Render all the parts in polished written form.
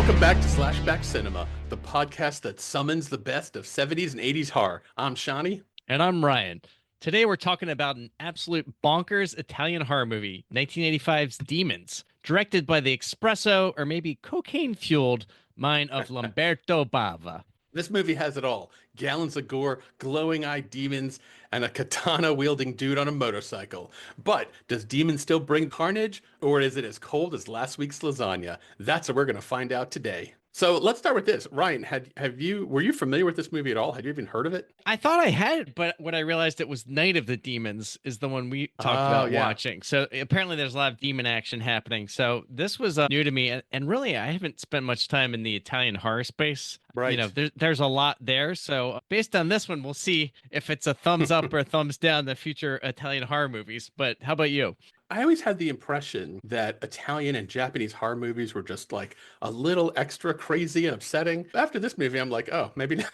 Welcome back to SlashBack Cinema, the podcast that summons the best of 70s and 80s horror. I'm Shawnee. And I'm Ryan. Today we're talking about an absolute bonkers Italian horror movie, 1985's Demons, directed by the espresso or maybe cocaine-fueled mind of Lamberto Bava. This movie has it all. Gallons of gore, glowing-eyed demons, and a katana-wielding dude on a motorcycle. But does Demons still bring carnage, or is it as cold as last week's lasagna? That's what we're going to find out today. So let's start with this. Ryan, were you familiar with this movie at all? Had you even heard of it? I thought I had, but when I realized it was Night of the Demons is the one we talked about watching. So apparently there's a lot of demon action happening. So this was new to me. And really, I haven't spent much time in the Italian horror space. Right. You know, there's a lot there. So based on this one, we'll see if it's a thumbs up or a thumbs down the future Italian horror movies. But how about you? I always had the impression that Italian and Japanese horror movies were just like a little extra crazy and upsetting. After this movie, I'm like, oh, maybe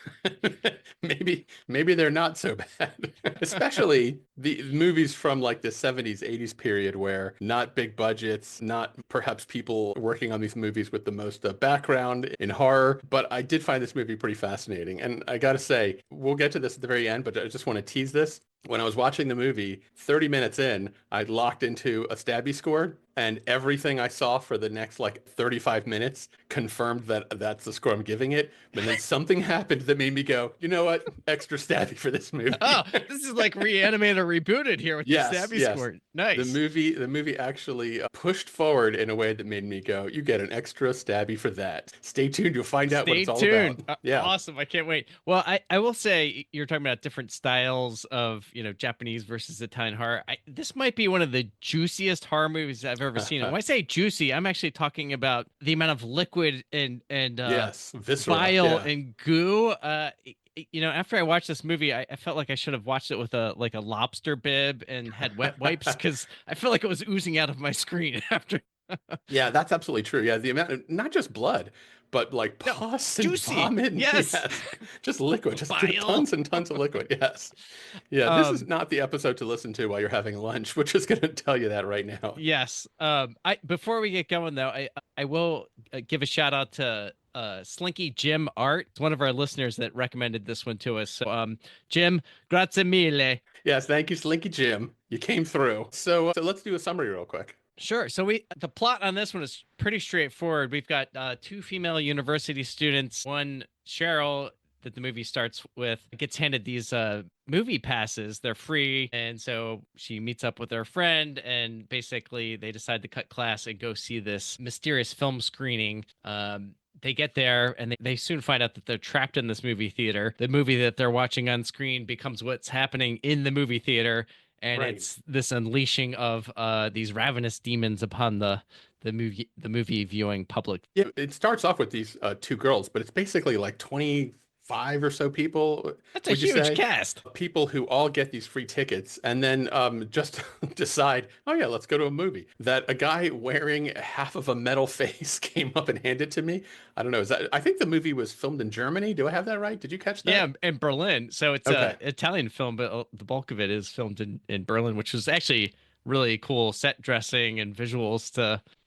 maybe they're not so bad. Especially the movies from like the 70s, 80s period where not big budgets, not perhaps people working on these movies with the most background in horror. But I did find this movie pretty fascinating. And I got to say, we'll get to this at the very end, but I just want to tease this. When I was watching the movie, 30 minutes in, I locked into a stabby score, and everything I saw for the next like 35 minutes confirmed that that's the score I'm giving it. But then something happened that made me go, you know what? Extra stabby for this movie. Oh, this is like reanimated or rebooted here with the stabby score. Nice. The movie actually pushed forward in a way that made me go, you get an extra stabby for that. Stay tuned. You'll find out what it's all about. Yeah. Awesome. I can't wait. Well, I will say you're talking about different styles of, Japanese versus Italian horror. This might be one of the juiciest horror movies I've ever seen. And when I say juicy, I'm actually talking about the amount of liquid and viscera, bile and goo. After I watched this movie, I felt like I should have watched it with a lobster bib and had wet wipes because I felt like it was oozing out of my screen after. Yeah, that's absolutely true. Yeah, the amount of, not just blood, but like pus and vomit. Yes. Just liquid, just tons and tons of liquid. Yes. Yeah, this is not the episode to listen to while you're having lunch. We're just going to tell you that right now. Yes. Before we get going though, I will give a shout out to Slinky Jim Art. It's one of our listeners that recommended this one to us. So Jim, grazie mille. Yes, thank you, Slinky Jim. You came through. So let's do a summary real quick. Sure. So the plot on this one is pretty straightforward. We've got two female university students. One, Cheryl, that the movie starts with, gets handed these movie passes. They're free. And so she meets up with her friend, and basically they decide to cut class and go see this mysterious film screening. They get there and they soon find out that they're trapped in this movie theater. The movie that they're watching on screen becomes what's happening in the movie theater. And it's this unleashing of these ravenous demons upon the movie viewing public. Yeah, it starts off with these two girls, but it's basically like 25 or so people. That's a huge cast. People who all get these free tickets and then just decide, oh yeah, let's go to a movie. That a guy wearing half of a metal face came up and handed to me. I don't know. I think the movie was filmed in Germany. Do I have that right? Did you catch that? Yeah, in Berlin. So it's an Italian film, but the bulk of it is filmed in Berlin, which was actually really cool set dressing and visuals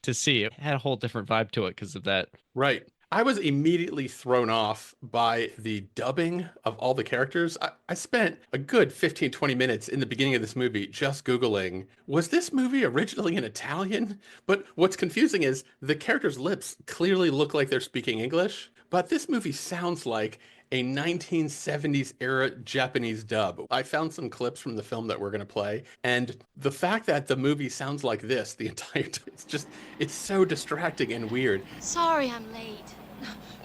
to see. It had a whole different vibe to it because of that. Right. I was immediately thrown off by the dubbing of all the characters. I spent a good 15, 20 minutes in the beginning of this movie just Googling, was this movie originally in Italian? But what's confusing is the characters' lips clearly look like they're speaking English, but this movie sounds like a 1970s era Japanese dub. I found some clips from the film that we're going to play, and the fact that the movie sounds like this the entire time, it's so distracting and weird. Sorry I'm late.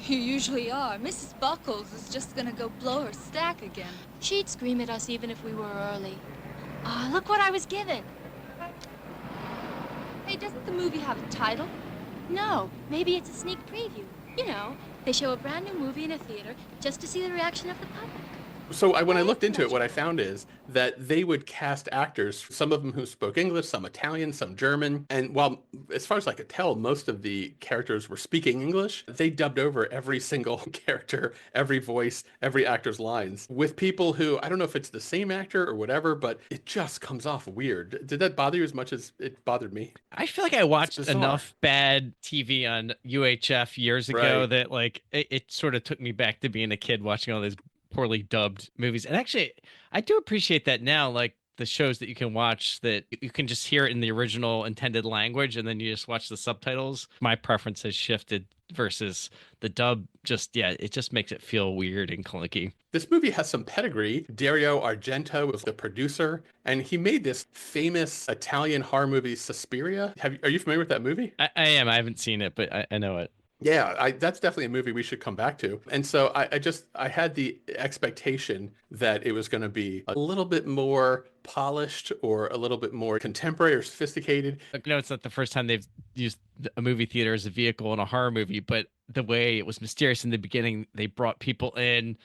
You usually are. Mrs. Buckles is just gonna go blow her stack again. She'd scream at us even if we were early. Ah, look what I was given. Hey, doesn't the movie have a title? No, maybe it's a sneak preview. You know, they show a brand new movie in a theater just to see the reaction of the public. So when I looked into it, what I found is that they would cast actors, some of them who spoke English, some Italian, some German. And while, as far as I could tell, most of the characters were speaking English, they dubbed over every single character, every voice, every actor's lines with people who, I don't know if it's the same actor or whatever, but it just comes off weird. Did that bother you as much as it bothered me? I feel like I watched bizarre. enough bad TV on UHF years ago Right. that like it sort of took me back to being a kid watching all these poorly dubbed movies. And actually, I do appreciate that now, like the shows that you can watch that you can just hear it in the original intended language and then you just watch the subtitles. My preference has shifted versus the dub. Just, yeah, it just makes it feel weird and clunky. This movie has some pedigree. Dario Argento was the producer, and he made this famous Italian horror movie, Suspiria. Are you familiar with that movie? I am. I haven't seen it, but I know it. Yeah, that's definitely a movie we should come back to. And so I had the expectation that it was going to be a little bit more polished or a little bit more contemporary or sophisticated. I know it's not the first time they've used a movie theater as a vehicle in a horror movie, but the way it was mysterious in the beginning, they brought people in.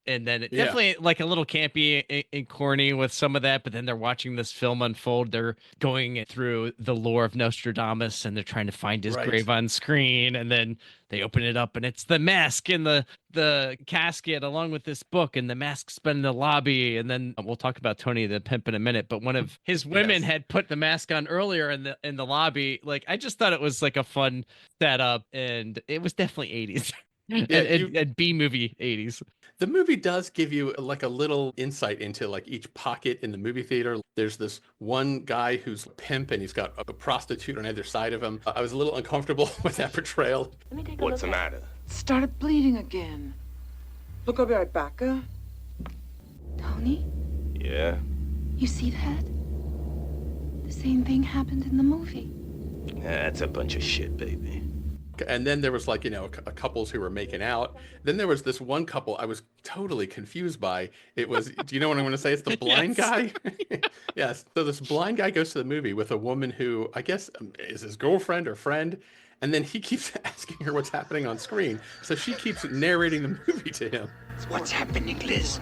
And then it definitely like a little campy and corny with some of that, but then they're watching this film unfold. They're going through the lore of Nostradamus and they're trying to find his grave on screen. And then they open it up and it's the mask in the casket along with this book, and the mask's been in the lobby. And then we'll talk about Tony the Pimp in a minute, but one of his women had put the mask on earlier in the lobby. Like, I just thought it was like a fun setup, and it was definitely 80s. And B movie 80s. The movie does give you like a little insight into like each pocket in the movie theater. There's this one guy who's a pimp and he's got a prostitute on either side of him. I was a little uncomfortable with that portrayal. What's the matter? Started bleeding again. Look, I'll be right back, Tony, Yeah? you see that? The same thing happened in the movie. That's a bunch of shit, baby. And then there was like, a couples who were making out. Then there was this one couple I was totally confused by. It was, do you know what I'm going to say? It's the blind guy. Yes. So this blind guy goes to the movie with a woman who I guess is his girlfriend or friend. And then he keeps asking her what's happening on screen. So she keeps narrating the movie to him. What's happening, Liz?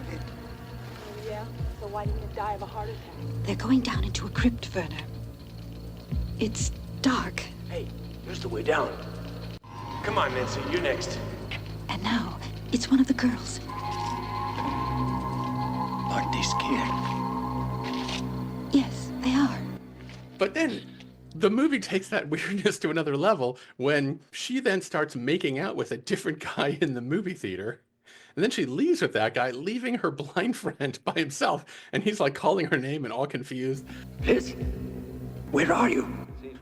Yeah? So why didn't you die of a heart attack? They're going down into a crypt, Werner. It's dark. Hey, here's the way down. Come on, Nancy, you're next. And now, it's one of the girls. Aren't they scared? Yes, they are. But then the movie takes that weirdness to another level when she then starts making out with a different guy in the movie theater. And then she leaves with that guy, leaving her blind friend by himself. And he's like calling her name and all confused. Liz, where are you?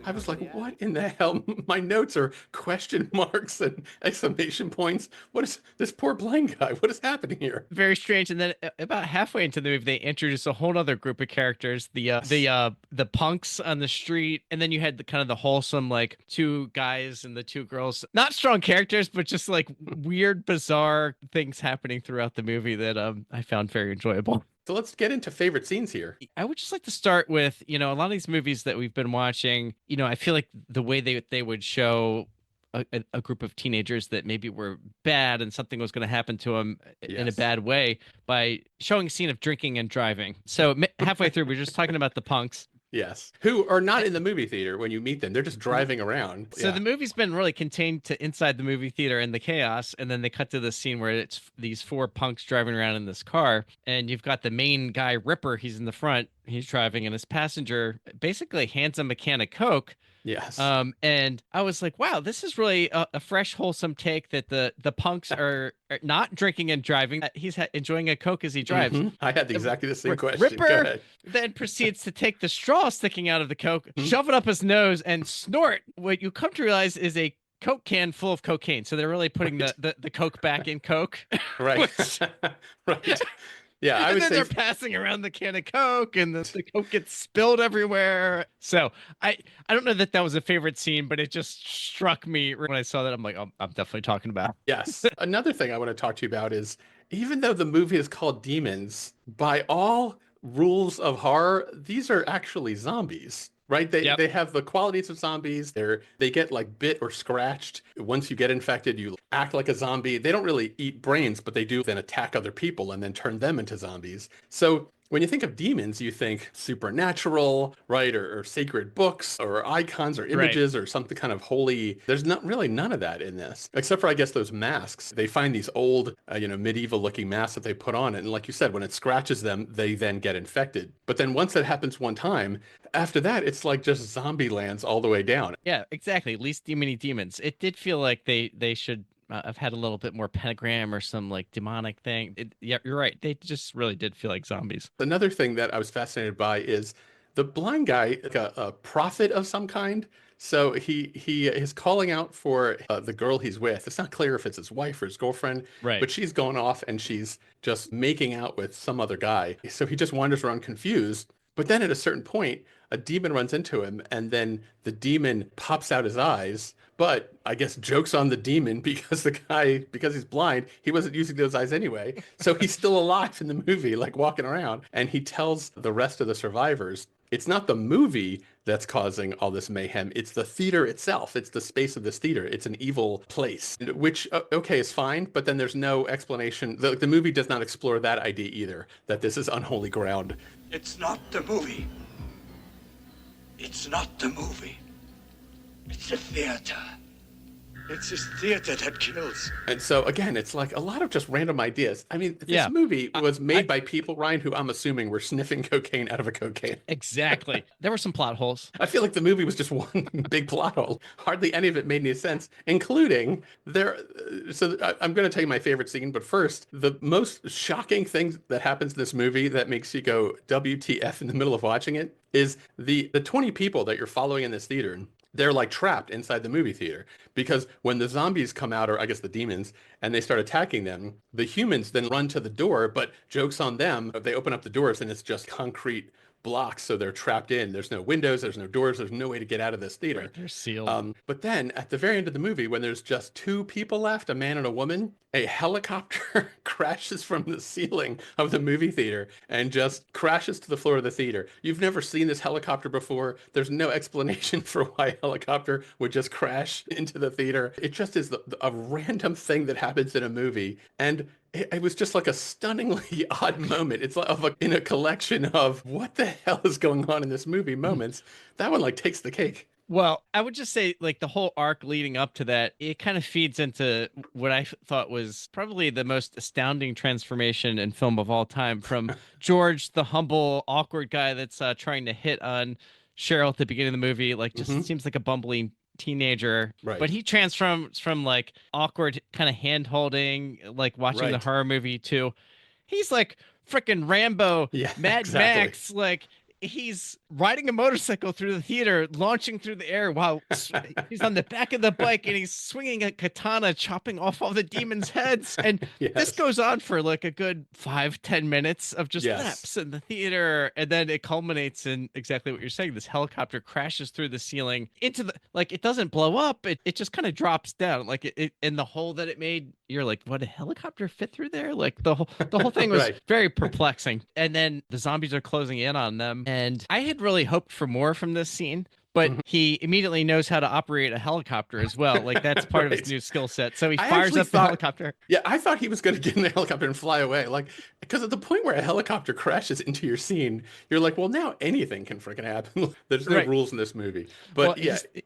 I was like, what in the hell? My notes are question marks and exclamation points. What is this poor blind guy? What is happening here? Very strange. And then about halfway into the movie, they introduce a whole other group of characters, the punks on the street, and then you had the kind of the wholesome like two guys and the two girls. Not strong characters, but just like weird, bizarre things happening throughout the movie that I found very enjoyable. So let's get into favorite scenes here. I would just like to start with, a lot of these movies that we've been watching, I feel like the way they would show a group of teenagers that maybe were bad and something was going to happen to them in a bad way by showing a scene of drinking and driving. So halfway through, we're just talking about the punks. Yes. Who are not in the movie theater when you meet them. They're just driving around. So the movie's been really contained to inside the movie theater and the chaos. And then they cut to the scene where it's these four punks driving around in this car. And you've got the main guy, Ripper. He's in the front. He's driving, and his passenger basically hands him a can of Coke. Yes. And I was like, wow, this is really a fresh, wholesome take that the punks are not drinking and driving. He's enjoying a Coke as he drives. Mm-hmm. I had exactly the same question. Ripper then proceeds to take the straw sticking out of the Coke, shove it up his nose, and snort what you come to realize is a Coke can full of cocaine. So they're really putting the Coke back in Coke. Right. Right. Yeah, I would then say they're passing around the can of Coke, and the Coke gets spilled everywhere. So I don't know that was a favorite scene, but it just struck me when I saw that. I'm like, oh, I'm definitely talking about. Yes. Another thing I want to talk to you about is even though the movie is called Demons, by all rules of horror, these are actually zombies. right? Yep. They have the qualities of zombies. They get like bit or scratched. Once you get infected, you act like a zombie. They don't really eat brains, but they do then attack other people and then turn them into zombies. So when you think of demons, you think supernatural, right? Or sacred books or icons or Right. images or something kind of holy. There's not really none of that in this, except for, I guess, those masks. They find these old, medieval looking masks that they put on. And like you said, when it scratches them, they then get infected. But then once that happens one time, after that, it's like just zombie lands all the way down. Yeah, exactly. Least demony demons. It did feel like they should have had a little bit more pentagram or some like demonic thing. Yeah, you're right. They just really did feel like zombies. Another thing that I was fascinated by is the blind guy, like a prophet of some kind. So he is calling out for the girl he's with. It's not clear if it's his wife or his girlfriend, Right. but she's going off and she's just making out with some other guy. So he just wanders around confused. But then at a certain point, a demon runs into him, and then the demon pops out his eyes. But I guess joke's on the demon because because he's blind, he wasn't using those eyes anyway. So he's still alive in the movie, like walking around. And he tells the rest of the survivors, it's not the movie that's causing all this mayhem. It's the theater itself. It's the space of this theater. It's an evil place, which, okay, is fine. But then there's no explanation. The movie does not explore that idea either, that this is unholy ground. It's not the movie. It's not the movie. It's the theater. It's this theater that kills. And so again, it's like a lot of just random ideas. I mean, this Yeah. movie was made by people, Ryan, who I'm assuming were sniffing cocaine out of a cocaine. Exactly. There were some plot holes. I feel like the movie was just one big plot hole. Hardly any of it made any sense, including I'm going to tell you my favorite scene, but first, the most shocking thing that happens in this movie that makes you go WTF in the middle of watching it is the 20 people that you're following in this theater. They're like trapped inside the movie theater because when the zombies come out, or I guess the demons, and they start attacking them, the humans then run to the door, but joke's on them. They open up the doors and it's just concrete blocks. So they're trapped in. There's no windows, there's no doors, there's no way to get out of this theater. Right, they're sealed. But then at the very end of the movie, when there's just two people left, a man and a woman, a helicopter crashes from the ceiling of the movie theater and just crashes to the floor of the theater. You've never seen this helicopter before. There's no explanation for why a helicopter would just crash into the theater. It just is a random thing that happens in a movie. And it was just like a stunningly odd moment. It's like in a collection of what the hell is going on in this movie moments. That one like takes the cake. Well, I would just say like the whole arc leading up to that, it kind of feeds into what I thought was probably the most astounding transformation in film of all time, from George, the humble, awkward guy that's trying to hit on Cheryl at the beginning of the movie, like just seems like a bumbling teenager, Right. But he transforms from like awkward kind of hand holding, like watching the horror movie, to he's like freaking Rambo, Mad Max, like he's riding a motorcycle through the theater, launching through the air while he's on the back of the bike and he's swinging a katana, chopping off all the demons' heads. And this goes on for like a good 5-10 minutes of just laps in the theater. And then it culminates in exactly what you're saying. This helicopter crashes through the ceiling into the, like, it doesn't blow up. It just kind of drops down. Like it in the hole that it made, you're like, what, a helicopter fit through there? Like the whole thing was very perplexing. And then the zombies are closing in on them. And I had really hoped for more from this scene, but he immediately knows how to operate a helicopter as well. Like that's part of his new skill set. So he fires up the helicopter. Yeah, I thought he was going to get in the helicopter and fly away. Like, because at the point where a helicopter crashes into your scene, you're like, well, now anything can freaking happen. There's no rules in this movie. But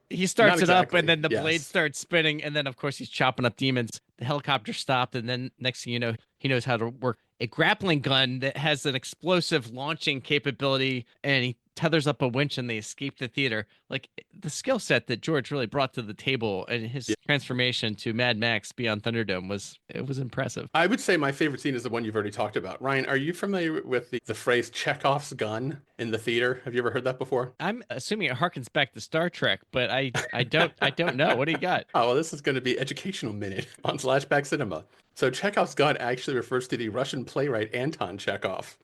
he starts it up and then the blade starts spinning. And then, of course, he's chopping up demons. The helicopter stopped. And then next thing you know, he knows how to work a grappling gun that has an explosive launching capability, and he tethers up a winch and they escape the theater. Like the skill set that George really brought to the table and his transformation to Mad Max Beyond Thunderdome was impressive. I would say my favorite scene is the one you've already talked about. Ryan, are you familiar with the phrase Chekhov's gun in the theater? Have you ever heard that before? I'm assuming it harkens back to Star Trek, but I don't know. What do you got? Oh, well, this is going to be educational minute on SlashBack Cinema. So Chekhov's gun actually refers to the Russian playwright Anton Chekhov.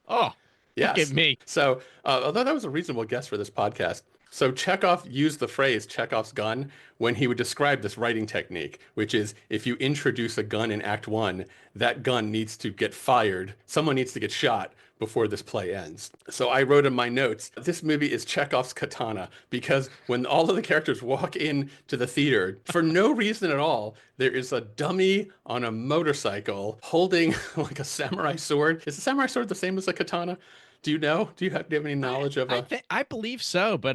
Oh, yes. Look at me. So although that was a reasonable guess for this podcast, so Chekhov used the phrase Chekhov's gun when he would describe this writing technique, which is if you introduce a gun in Act 1, that gun needs to get fired. Someone needs to get shot before this play ends. So I wrote in my notes, this movie is Chekhov's katana, because when all of the characters walk into the theater, for no reason at all, there is a dummy on a motorcycle holding like a samurai sword. Is the samurai sword the same as a katana? Do you know? Do you have any knowledge of I believe so, but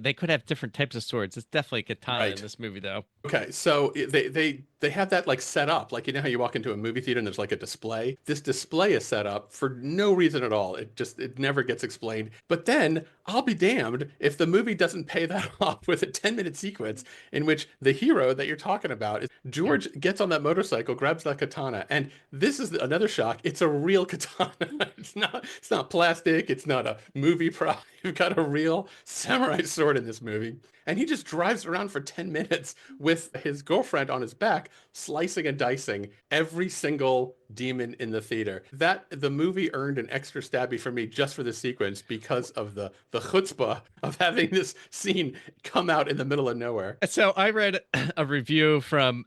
they could have different types of swords. It's definitely katana Right. in this movie, though. Okay, so they have that like set up, like you know how you walk into a movie theater and there's like a display. This display is set up for no reason at all. It never gets explained. But then I'll be damned if the movie doesn't pay that off with a 10-minute sequence in which the hero that you're talking about is George gets on that motorcycle, grabs that katana, and this is another shock. It's a real katana. It's not plastic. It's not a movie prop. You've got a real samurai sword in this movie. And he just drives around for 10 minutes with his girlfriend on his back, slicing and dicing every single demon in the theater. The movie earned an extra stabby for me just for this sequence because of the chutzpah of having this scene come out in the middle of nowhere. So I read a review from,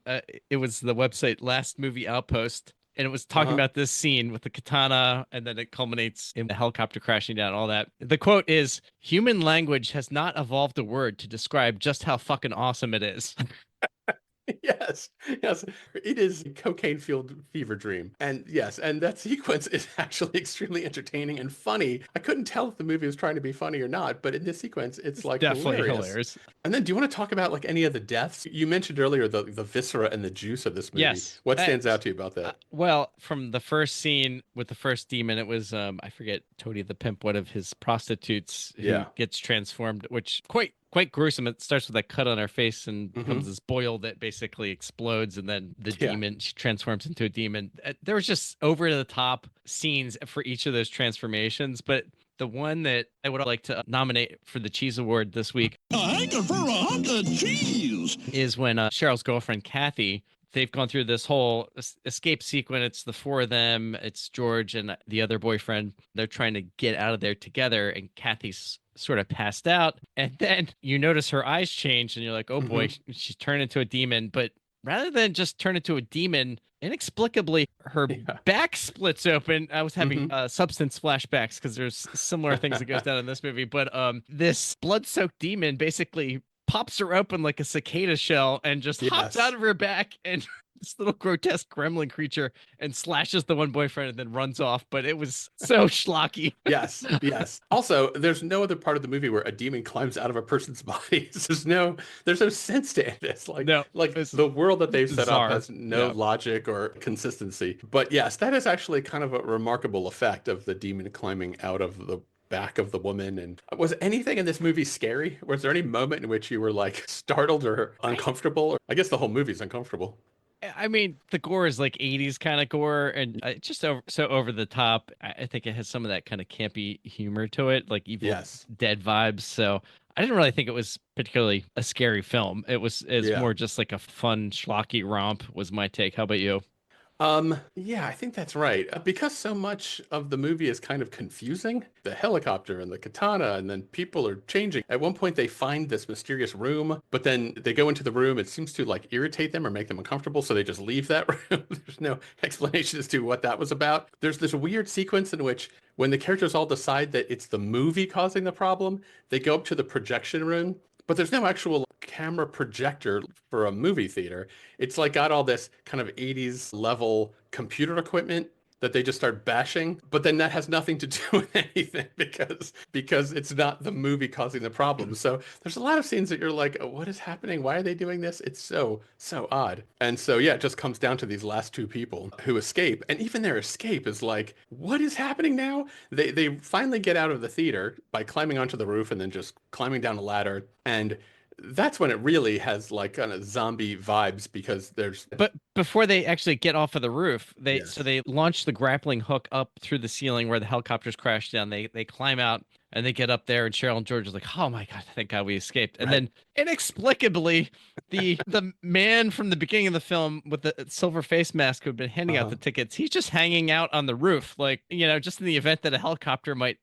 it was the website Last Movie Outpost, and it was talking about this scene with the katana, and then it culminates in the helicopter crashing down, all that. The quote is, "Human language has not evolved a word to describe just how fucking awesome it is." Yes, it is a cocaine-fueled fever dream. And yes, and that sequence is actually extremely entertaining and funny. I couldn't tell if the movie was trying to be funny or not, but in this sequence, it's like Definitely hilarious. And then do you want to talk about like any of the deaths? You mentioned earlier the viscera and the juice of this movie. Yes. What stands out to you about that? Well, from the first scene with the first demon, it was, I forget, Toady the Pimp, one of his prostitutes who gets transformed, which quite gruesome. It starts with a cut on her face and becomes this boil that basically explodes, and then the demon, she transforms into a demon. There was just over the top scenes for each of those transformations, but the one that I would like to nominate for the Cheese Award this week, I prefer a hunk of cheese, is when Cheryl's girlfriend Kathy, they've gone through this whole escape sequence. It's the four of them. It's George and the other boyfriend. They're trying to get out of there together, and Kathy's sort of passed out. And then you notice her eyes change, and you're like, oh boy, she's turned into a demon. But rather than just turn into a demon, inexplicably, her back splits open. I was having substance flashbacks because there's similar things that goes down in this movie. But this blood-soaked demon basically pops her open like a cicada shell and just hops out of her back, and this little grotesque gremlin creature, and slashes the one boyfriend and then runs off. But it was so schlocky. Yes. Also, there's no other part of the movie where a demon climbs out of a person's body. There's no sense to this. The world that they've set up has no logic or consistency. But yes, that is actually kind of a remarkable effect of the demon climbing out of the back of the woman. And was anything in this movie scary? Was there any moment in which you were like startled or uncomfortable? I guess the whole movie's uncomfortable. I mean, the gore is like 80s kind of gore, and just so over the top. I think it has some of that kind of campy humor to it, like Evil Dead vibes. So I didn't really think it was particularly a scary film. It was more just like a fun schlocky romp was my take. How about you? Yeah, I think that's right. Because so much of the movie is kind of confusing. The helicopter and the katana, and then people are changing. At one point, they find this mysterious room, but then they go into the room. It seems to like irritate them or make them uncomfortable, so they just leave that room. There's no explanation as to what that was about. There's this weird sequence in which when the characters all decide that it's the movie causing the problem, they go up to the projection room, but there's no actual camera projector for a movie theater. It's like got all this kind of 80s level computer equipment that they just start bashing, but then that has nothing to do with anything because it's not the movie causing the problem. So there's a lot of scenes that you're like, oh, what is happening? Why are they doing this? It's so odd. And so yeah, it just comes down to these last two people who escape, and even their escape is like, what is happening now? They finally get out of the theater by climbing onto the roof and then just climbing down a ladder, and that's when it really has like kind of zombie vibes, because there's. But before they actually get off of the roof, they launch the grappling hook up through the ceiling where the helicopters crash down. They climb out and they get up there, and Cheryl and George is like, "Oh my god, thank God we escaped!" And then inexplicably, the man from the beginning of the film with the silver face mask who had been handing out the tickets, he's just hanging out on the roof, like, just in the event that a helicopter might.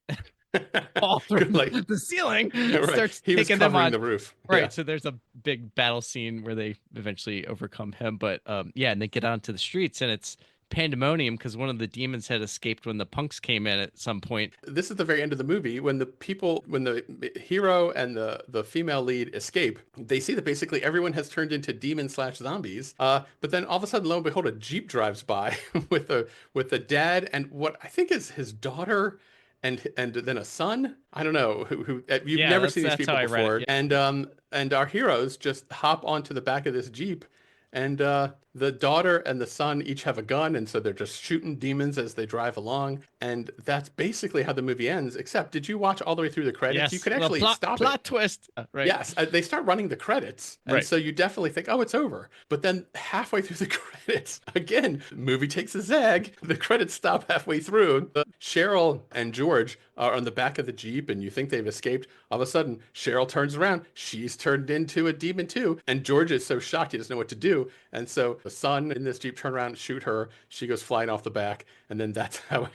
Fall through the ceiling, starts he was taking them on the roof. Right. So there's a big battle scene where they eventually overcome him. But and they get onto the streets, and it's pandemonium because one of the demons had escaped when the punks came in at some point. This is the very end of the movie when the hero and the female lead escape. They see that basically everyone has turned into demon/zombies. But then all of a sudden, lo and behold, a Jeep drives by with a dad and what I think is his daughter. And then a son. I don't know who you've never seen these people before. Yeah. And our heroes just hop onto the back of this Jeep, and the daughter and the son each have a gun, and so they're just shooting demons as they drive along. And that's basically how the movie ends. Except, did you watch all the way through the credits? Yes. You could actually stop plot it. Twist. Right. Yes, they start running the credits, and so you definitely think, oh, it's over. But then halfway through the credits, again, the movie takes a zag. The credits stop halfway through. Cheryl and George are on the back of the Jeep, and you think they've escaped. All of a sudden, Cheryl turns around. She's turned into a demon too, and George is so shocked he doesn't know what to do. And so the son in this Jeep turn around and shoot her. She goes flying off the back, and then that's how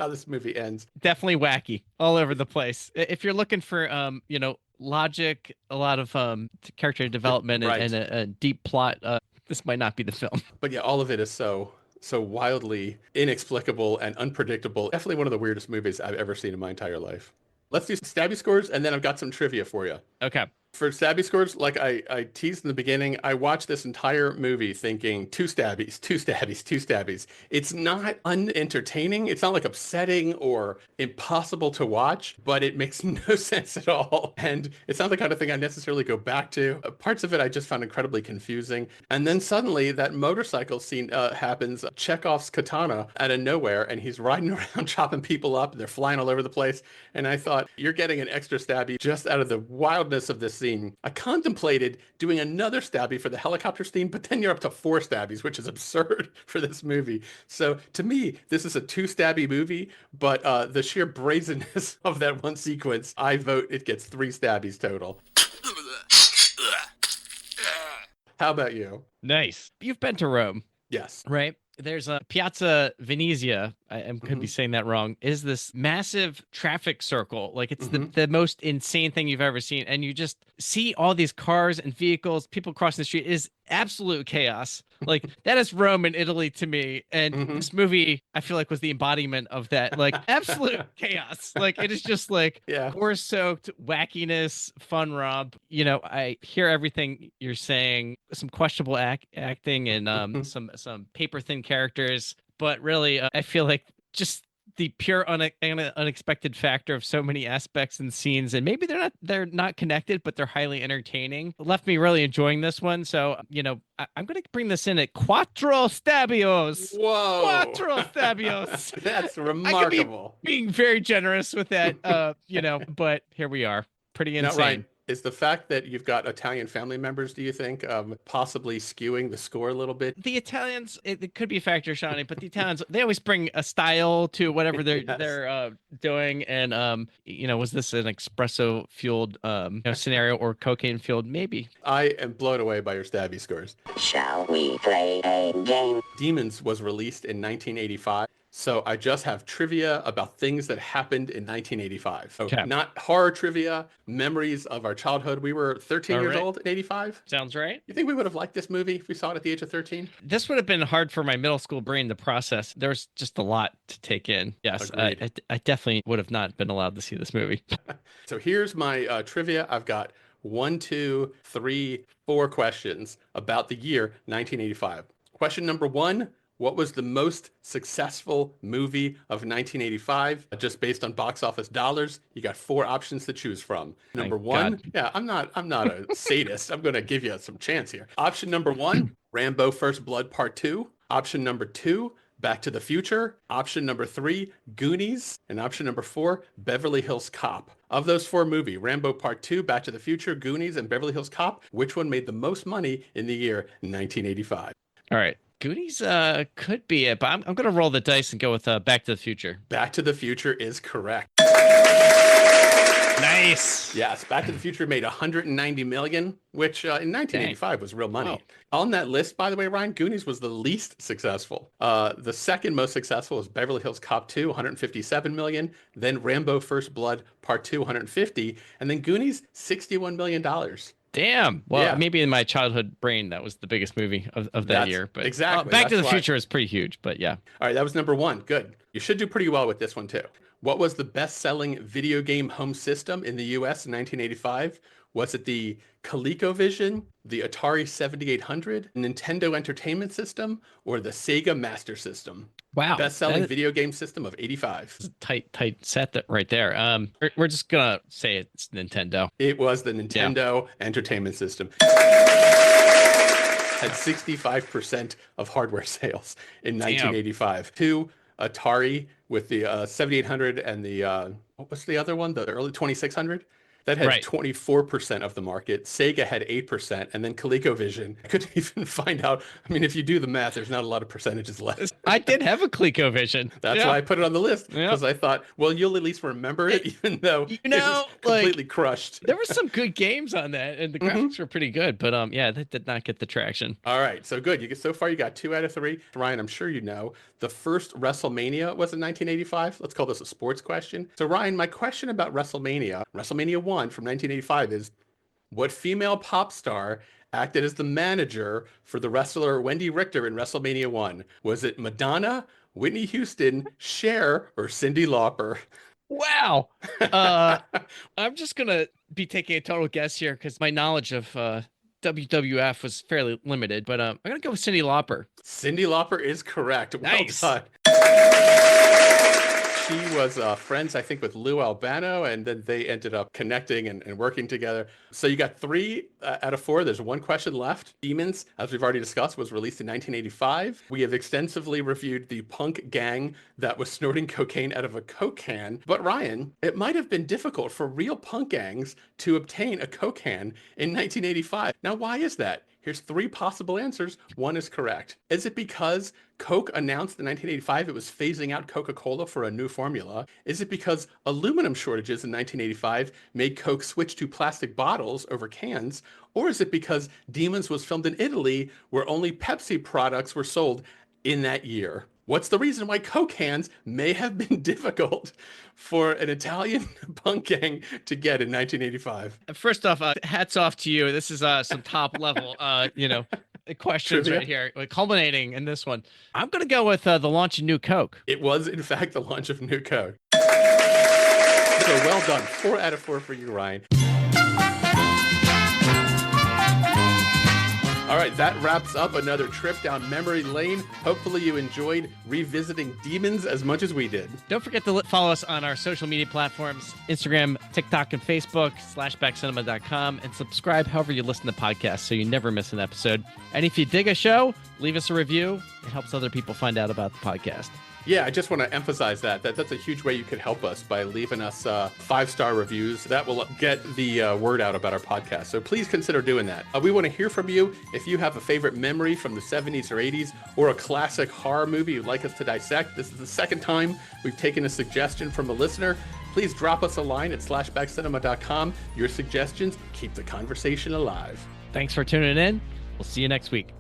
this movie ends. Definitely wacky, all over the place. If you're looking for logic, a lot of character development, and a deep plot, this might not be the film. But yeah, all of it is so wildly inexplicable and unpredictable. Definitely one of the weirdest movies I've ever seen in my entire life. Let's do stabby scores, and then I've got some trivia for you. Okay. For stabby scores, like I teased in the beginning, I watched this entire movie thinking 2 stabbies, 2 stabbies, 2 stabbies. It's not unentertaining. It's not like upsetting or impossible to watch, but it makes no sense at all. And it's not the kind of thing I necessarily go back to. Parts of it I just found incredibly confusing. And then suddenly that motorcycle scene happens, Chekhov's katana out of nowhere, and he's riding around chopping people up, and they're flying all over the place. And I thought, you're getting an extra stabby just out of the wildness of this scene. I contemplated doing another stabby for the helicopter scene, but then you're up to 4 stabbies, which is absurd for this movie. So to me, this is a 2 stabby movie, but the sheer brazenness of that one sequence, I vote it gets 3 stabbies total. How about you? Nice. You've been to Rome. Yes. Right? There's a Piazza Venezia, I could be saying that wrong, is this massive traffic circle. Like it's the most insane thing you've ever seen. And you just see all these cars and vehicles, people crossing the street. It is absolute chaos. Like that is Rome and Italy to me. And this movie, I feel like, was the embodiment of that. Like absolute chaos. Like it is just like war-soaked wackiness, fun romp. You know, I hear everything you're saying, some questionable acting and some paper thin characters, but really I feel like just the pure unexpected factor of so many aspects and scenes, and maybe they're not connected, but they're highly entertaining, left me really enjoying this one. So I'm going to bring this in at 4 stabbios. Whoa, 4 stabbios. That's remarkable. Being very generous with that, but here we are. Pretty insane. Right. Is the fact that you've got Italian family members, do you think, possibly skewing the score a little bit? The Italians, it could be a factor, Shawnee, but the Italians, they always bring a style to whatever they're doing. And, was this an espresso fueled scenario or cocaine fueled? Maybe. I am blown away by your stabby scores. Shall we play a game? Demons was released in 1985. So I just have trivia about things that happened in 1985. So not horror trivia, memories of our childhood. We were 13 years old in 85. Sounds right. You think we would have liked this movie if we saw it at the age of 13? This would have been hard for my middle school brain to process. There's just a lot to take in. Yes, I definitely would have not been allowed to see this movie. So here's my trivia. I've got 1, 2, 3, 4 questions about the year 1985. Question number 1. What was the most successful movie of 1985? Just based on box office dollars, you got 4 options to choose from. Number 1, I'm not a sadist. I'm going to give you some chance here. Option number 1, Rambo First Blood Part 2. Option number 2, Back to the Future. Option number 3, Goonies. And option number 4, Beverly Hills Cop. Of those 4 movies, Rambo Part 2, Back to the Future, Goonies, and Beverly Hills Cop, which one made the most money in the year 1985? All right. Goonies could be it, but I'm going to roll the dice and go with Back to the Future. Back to the Future is correct. Nice. Yes, Back to the Future made $190 million, which in 1985 was real money. Wow. On that list, by the way, Ryan, Goonies was the least successful. The second most successful was Beverly Hills Cop 2, $157 million. Then Rambo First Blood Part 2, $150 million. And then Goonies, $61 million. Damn. Well, Yeah. maybe in my childhood brain, that was the biggest movie of that That's- year. But exactly. Back to the That's why- Future is pretty huge, but yeah. All right, that was number 1. Good. You should do pretty well with this one too. What was the best-selling video game home system in the US in 1985? Was it the ColecoVision, the Atari 7800, Nintendo Entertainment System, or the Sega Master System? Wow. Best-selling that is video game system of 85. a tight set that right there. We're just gonna say it's Nintendo. It was the Nintendo Entertainment System. Had 65% of hardware sales in 1985. To Atari with the 7800 and the, what was the other one? The early 2600? That had Right. 24% of the market. Sega had 8%, and then ColecoVision. I couldn't even find out. I mean, if you do the math, there's not a lot of percentages left. I did have a ColecoVision. That's Yeah. why I put it on the list, Yeah. because I thought, well, you'll at least remember it, even though You it know, was completely crushed. There were some good games on that, and the graphics were pretty good. But yeah, that did not get the traction. All right, so good. So far, you got 2 out of 3. Ryan, I'm sure you know the first WrestleMania was in 1985. Let's call this a sports question. So Ryan, my question about WrestleMania 1 from 1985 is, what female pop star acted as the manager for the wrestler Wendy Richter in WrestleMania 1? Was it Madonna, Whitney Houston, Cher, or Cyndi Lauper? Wow. I'm just gonna be taking a total guess here because my knowledge of WWF was fairly limited. But I'm gonna go with Cyndi Lauper. Cyndi Lauper is correct. Nice. Well done. She was friends, I think, with Lou Albano, and then they ended up connecting and working together. So you got 3 out of 4. There's 1 question left. Demons, as we've already discussed, was released in 1985. We have extensively reviewed the punk gang that was snorting cocaine out of a Coke can. But Ryan, it might have been difficult for real punk gangs to obtain a Coke can in 1985. Now, why is that? Here's 3 possible answers. 1 is correct. Is it because Coke announced in 1985 it was phasing out Coca-Cola for a new formula? Is it because aluminum shortages in 1985 made Coke switch to plastic bottles over cans? Or is it because Demons was filmed in Italy where only Pepsi products were sold in that year? What's the reason why Coke cans may have been difficult for an Italian punk gang to get in 1985? First off, hats off to you. This is some top level, questions Trivia. right here, like culminating in this one. I'm gonna go with the launch of New Coke. It was, in fact, the launch of New Coke. So well done. 4 out of 4 for you, Ryan. All right, that wraps up another trip down memory lane. Hopefully you enjoyed revisiting Demons as much as we did. Don't forget to follow us on our social media platforms, Instagram, TikTok, and Facebook, /backcinema.com, and subscribe however you listen to podcasts so you never miss an episode. And if you dig a show, leave us a review. It helps other people find out about the podcast. Yeah, I just want to emphasize that's a huge way you could help us by leaving us 5-star reviews. That will get the word out about our podcast. So please consider doing that. We want to hear from you. If you have a favorite memory from the 70s or 80s or a classic horror movie you'd like us to dissect, this is the second time we've taken a suggestion from a listener. Please drop us a line at /backcinema.com. Your suggestions keep the conversation alive. Thanks for tuning in. We'll see you next week.